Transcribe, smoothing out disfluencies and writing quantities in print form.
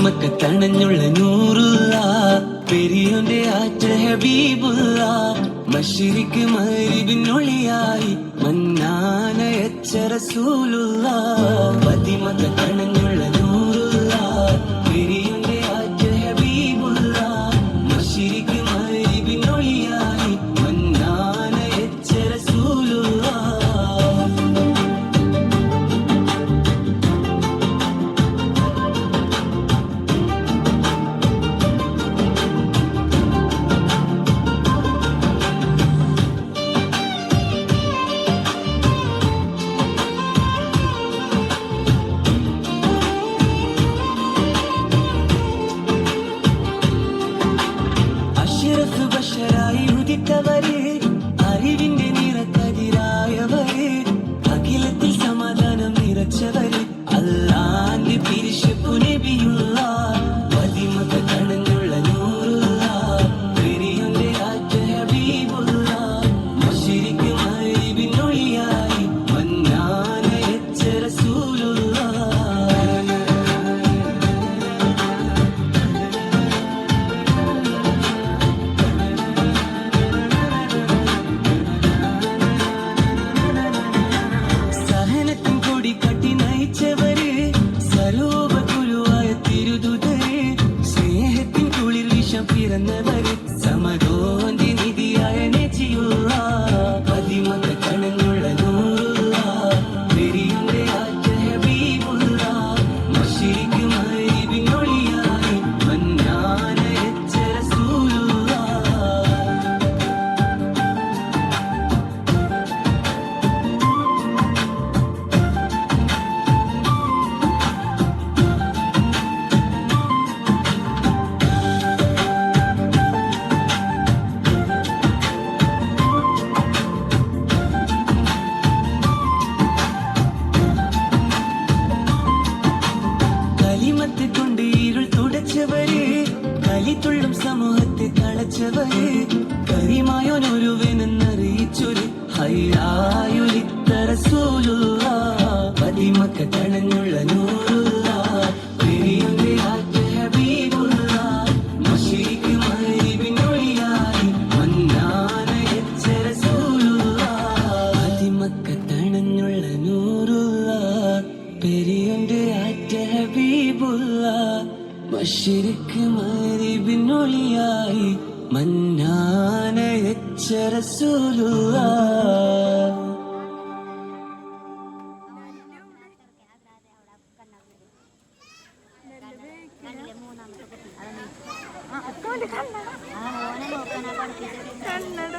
മക്കത്തണഞ്ഞുള്ള നൂറുള്ള പെരിയോന്റെ ആറ്റ ഹബീബുള്ള മശ്രിക്ക് മഗ്രിബിനൊളിയായി മന്നാനയച്ച റസൂലുള്ള മക്കത്തണഞ്ഞുള്ള നൂറുള്ള പെരിയോന്റെ ആറ്റ ഹബീബുള്ള മശ്രിക്ക് മഗ്രിബിനൊളിയായി മന്നാനയച്ച റസൂലുള്ള. ബഷറായി ഉദിത്തവര്, അറിവിന്റെ നിറക്കതിരായവര്, അഖിലത്തിൽ സമാധാനം നിറച്ചവര്, അല്ലാന്റെ പിരിശപ്പു നബിയുള്ള മക്കത്തണഞ്ഞുള്ള നൂറുള്ള പെരിയോന്റെ ആറ്റ ഹബീബുള്ള മശ്രിക്ക് മഗ്രിബിനൊളിയായി മന്നാനയച്ച റസൂലുള്ള. കട്ടി നയിച്ചവര്, സരോപകുരുവായ തിരുതുതര്, സ്നേഹത്തിൻ കുളിർ വിഷം പിറന്നവര്, സമദോന്റെ നിധിയായ നജിയുള്ള മക്കത്തണഞ്ഞുള്ള നൂറുള്ള പെരിയോന്റെ ആറ്റ ഹബീബുള്ള മശ്രിക്ക് മഗ്രിബിനൊളിയായി മന്നാനയച്ച റസൂലുള്ള. കലിമത്ത് കൊണ്ട് ഇരുൾ തുടച്ചവര്, കലിത്തുള്ളും സമൂഹത്തെ തളച്ചവര്, കരിമായോനൊരുവനെന്നറിയിച്ചൊരു ഹൈറായൊരിത്ത റസൂലുള്ള മക്കത്തണഞ്ഞുള്ള നൂറുള്ള പെരിയോന്റെ ആറ്റ ഹബീബുള്ള മശ്രിക്ക് മഗ്രിബിനൊളിയായി മന്നാനയച്ച റസൂലുള്ള മക്കത്തണഞ്ഞുള്ള നൂറുള്ള പെരിയോന്റെ ആറ്റ ഹബീബുള്ള മശ്രിക്ക് മഗ്രിബിനൊളിയായി മന്നാനയച്ച റസൂലുള്ള. കണ്ണട